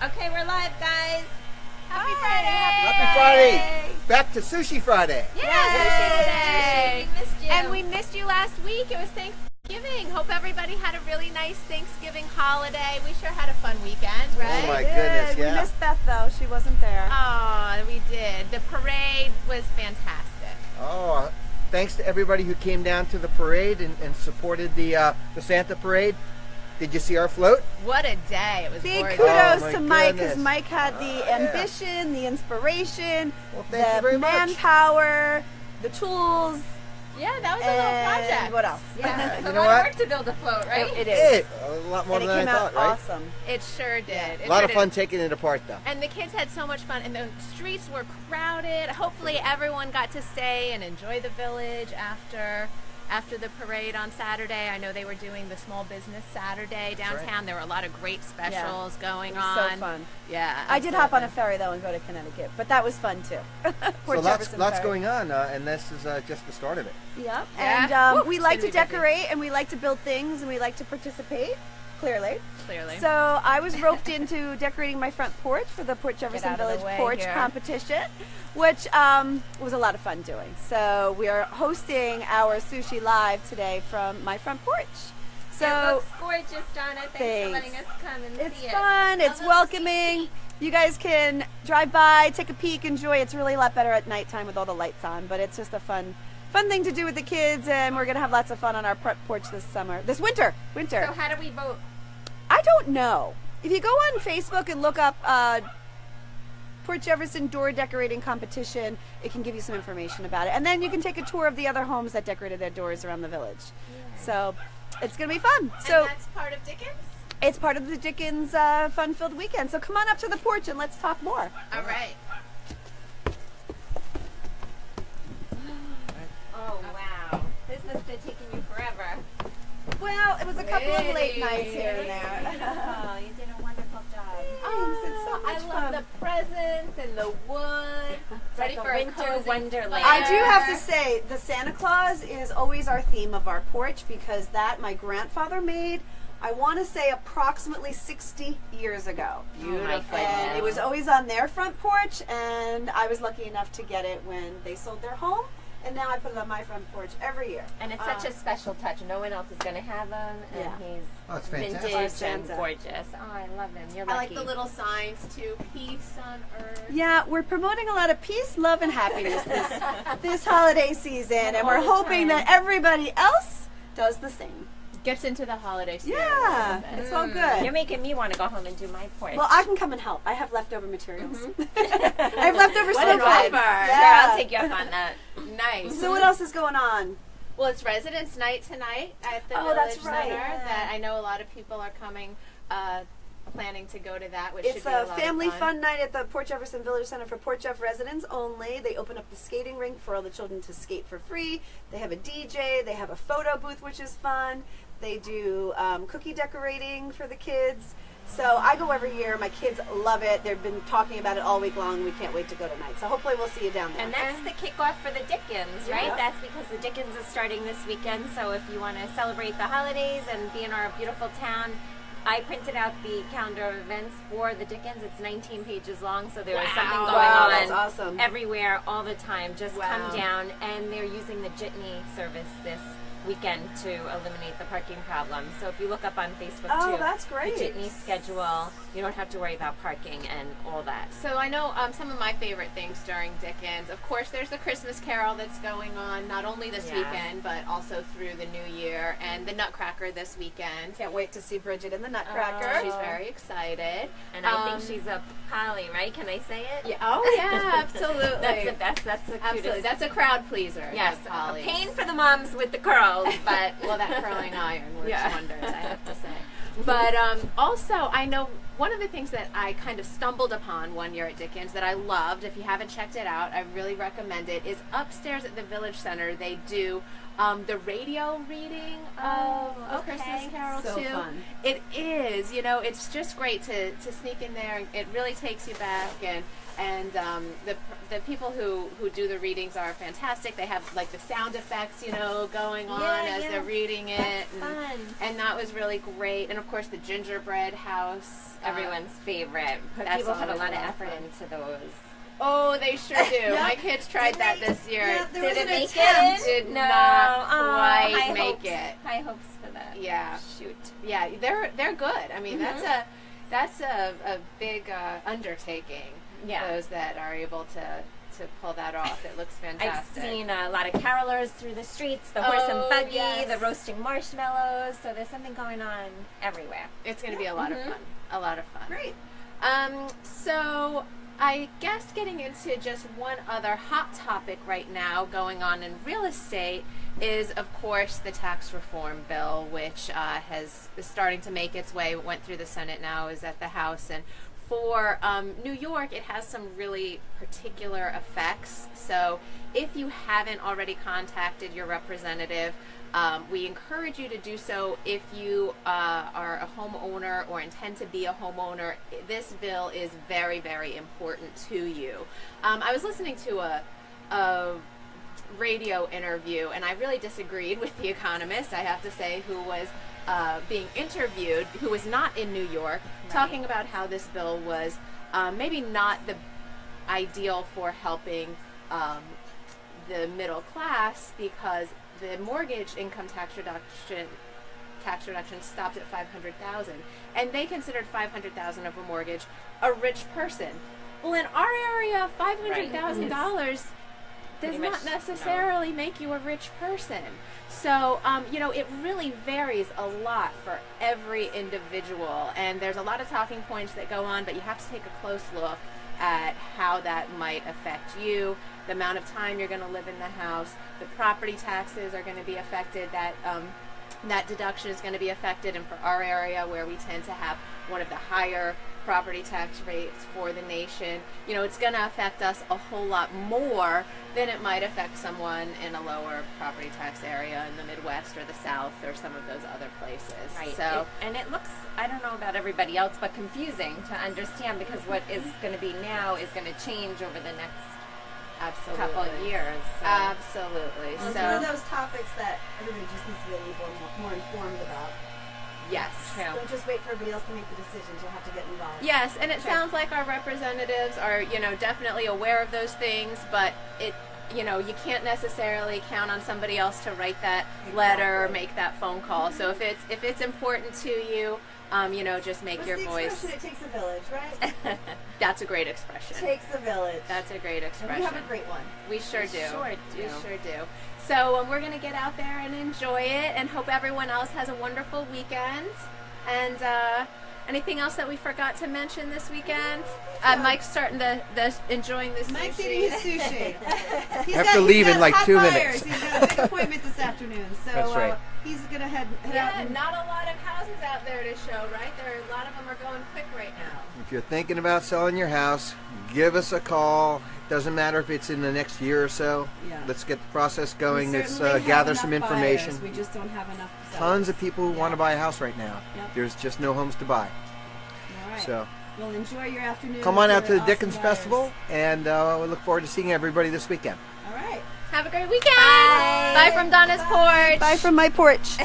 Okay, we're live, guys. Happy Friday. Friday. Happy Friday. Back to Sushi Friday. Yeah, Sushi today. We missed you. And we missed you last week. It was Thanksgiving. Hope everybody had a really nice Thanksgiving holiday. We sure had a fun weekend, right? Oh my goodness, yeah. We missed Beth though. She wasn't there. Oh, we did. The parade was fantastic. Oh, thanks to everybody who came down to the parade and supported the Santa parade. Did you see our float? What a day. It was Big gorgeous. kudos Oh, my to Mike, because goodness. Mike had the ambition, the inspiration, Well, thank you very the much. manpower, the tools, Yeah, that was a little and project. what else? Yeah, it's You a know lot what? of work to build a float, right? It is. A lot more And it than came I out thought, right? awesome. It sure did. A lot of fun taking it apart, though. And the kids had so much fun, and the streets were crowded. Hopefully everyone got to stay and enjoy the village after the parade on Saturday. I know they were doing the Small Business Saturday downtown. right. There were a lot of great specials going It was on. so fun. Yeah, I did hop on a absolutely. ferry though and go to Connecticut, but that was fun too. So Port lots Jefferson lots ferry. going on, and this is just the start of it. Yep. Yeah. And Woo, we it's like to gonna be busy. decorate and we like to build things and we like to participate, clearly. Clearly. So I was roped into decorating my front porch for the Port Jefferson out of the Village way Porch here. Competition, which was a lot of fun doing. So we are hosting our Sushi Live today from my front porch. it So looks gorgeous, Donna. Thanks for Thanks. letting us come and it's see it. fun, it's Although welcoming. You guys can drive by, take a peek, enjoy. It's really a lot better at nighttime with all the lights on, but it's just a fun thing to do with the kids, and we're gonna have lots of fun on our front porch this winter. So how do we vote? I don't know. If you go on Facebook and look up Port Jefferson Door Decorating Competition, it can give you some information about it. And then you can take a tour of the other homes that decorated their doors around the village. So it's going to be fun. So And that's part of Dickens? it's part of the Dickens fun-filled weekend. So come on up to the porch and let's talk more. All right. Oh, wow. This must have taken you forever. Well, it was a couple of late Lady. nights here and there. Oh, you did a wonderful job. Thanks, it's so much I love fun. the presents and the wood. Ready like for a a winter cozy wonderland. I do have to say, the Santa Claus is always our theme of our porch because that my grandfather made, I want to say approximately 60 years ago. Beautiful. And it was always on their front porch, and I was lucky enough to get it when they sold their home, and now I put it on my front porch every year. And it's such a special touch. No one else is going to have them, and Yeah. he's Oh, it's vintage fantastic. and Santa. gorgeous. Oh, I love him. You're I lucky. like the little signs too. Peace on earth. Yeah, we're promoting a lot of peace, love, and happiness this holiday season, and we're All the hoping time. that everybody else does the same. Gets into the holiday spirit. Yeah, it's all good. You're making me want to go home and do my porch. Well, I can come and help. I have leftover materials. I have leftover what an snowflakes. offer. Yeah. Sure, I'll take you up on that. Nice. So what else is going on? Well, it's Residence Night tonight at the Oh, Village that's right. Center. Yeah. That I know a lot of people are coming, planning to go to that, which It's should be a a lot family of fun night at the Port Jefferson Village Center for Port Jeff residents only. They open up the skating rink for all the children to skate for free. They have a DJ. They have a photo booth, which is fun. They do cookie decorating for the kids. So I go every year. My kids love it. They've been talking about it all week long. We can't wait to go tonight. So hopefully we'll see you down there. And that's the kickoff for the Dickens, right? Yeah. That's because the Dickens is starting this weekend. So if you want to celebrate the holidays and be in our beautiful town, I printed out the calendar of events for the Dickens. It's 19 pages long, so there is something going Wow, on that's awesome. everywhere all the time. Just Wow. come down, and they're using the Jitney service this weekend to eliminate the parking problem. So if you look up on Facebook Oh, too, that's great. the Jitney schedule, you don't have to worry about parking and all that. So I know some of my favorite things during Dickens. Of course, there's the Christmas Carol that's going on, not only this Yeah. weekend, but also through the New Year, and the Nutcracker this weekend. Can't wait to see Bridget in the Nutcracker. She's very excited. And I think she's a Polly, right? Can I say it? Yeah. Oh yeah, absolutely. That's the best. That's the Absolutely. cutest. That's a crowd pleaser. Yes, the a Polly's. pain for the moms with the curls, but Well, that curling iron works Yeah. wonders, I have to say. But also, I know one of the things that I kind of stumbled upon one year at Dickens that I loved, if you haven't checked it out, I really recommend it, is upstairs at the Village Center, they do the radio reading of A Christmas Carol So too. fun. It is, you know, it's just great to sneak in there. It really takes you back, and the people who do the readings are fantastic. They have like the sound effects, you know, going on Yeah, as yeah. they're reading it. That's fun. And that was really great. And of course the gingerbread house everyone's favorite. That's People put a always lot of a lot of effort fun. into those. Oh, they sure do. My kids tried that this year. Yeah, there was Did it an make attempt. it? Did No. not High quite make hopes. it. High hopes for that. Yeah. Shoot. Yeah, they're good. I mean, that's a big undertaking. Yeah. Those that are able to pull that off. It looks I've fantastic. seen a lot of carolers through the streets, the horse and Oh, buggy, yes. the roasting marshmallows. So there's something going on everywhere. It's going to be a lot of fun. A lot of fun. Great. So I guess getting into just one other hot topic right now going on in real estate is, of course, the tax reform bill, which is starting to make its way. It went through the Senate, now is at the House, and for New York, it has some really particular effects. So if you haven't already contacted your representative, we encourage you to do so. If you are a homeowner or intend to be a homeowner, this bill is very, very important to you. I was listening to a radio interview, and I really disagreed with the economist, I have to say, who was being interviewed, who was not in New York, talking about how this bill was maybe not the ideal for helping the middle class, because the mortgage income tax reduction stopped at $500,000, and they considered $500,000 of a mortgage a rich person. Well, in our area, $500,000 does not necessarily make you a rich person. So, it really varies a lot for every individual, and there's a lot of talking points that go on, but you have to take a close look at how that might affect you, the amount of time you're going to live in the house, the property taxes are going to be affected, that deduction is going to be affected, and for our area, where we tend to have one of the higher property tax rates for the nation, it's going to affect us a whole lot more than it might affect someone in a lower property tax area in the Midwest or the South or some of those other places. Right. So, and it looks, I don't know about everybody else, but confusing to understand, because what is going to be now is going to change over the next couple of years. So. Absolutely. It's one of those topics that everybody just needs to be a little more informed about. Yes. True. Don't just wait for everybody else to make the decisions. You'll have to get involved. Yes, and it sounds like our representatives are, definitely aware of those things, but you can't necessarily count on somebody else to write that letter or make that phone call. So if it's important to you, just make your voice. It takes a village, right? That's a great expression. Takes a village. That's a great expression. And we have a great one. We sure do. We sure do. So we're going to get out there and enjoy it, and hope everyone else has a wonderful weekend. And anything else that we forgot to mention this weekend? Mike's starting to enjoying this Mike's sushi. eating his sushi. I have to leave in like 2 minutes. He's got a big appointment this afternoon, so That's right. he's gonna head out. Yeah, And not a lot of houses out there to show, right? A lot of them are going quick right now. If you're thinking about selling your house, give us a call. Doesn't matter if it's in the next year or so. Yeah. Let's get the process going. we Let's certainly have gather enough some buyers. information. We just don't have enough. Tons of people who Yeah. want to buy a house right now. Yep. There's just no homes to buy. All right. So Well, enjoy your afternoon. come on with out to your the awesome Dickens buyers. Festival, and we look forward to seeing everybody this weekend. All right. Have a great weekend. Bye. Bye from Donna's porch. Bye from my porch.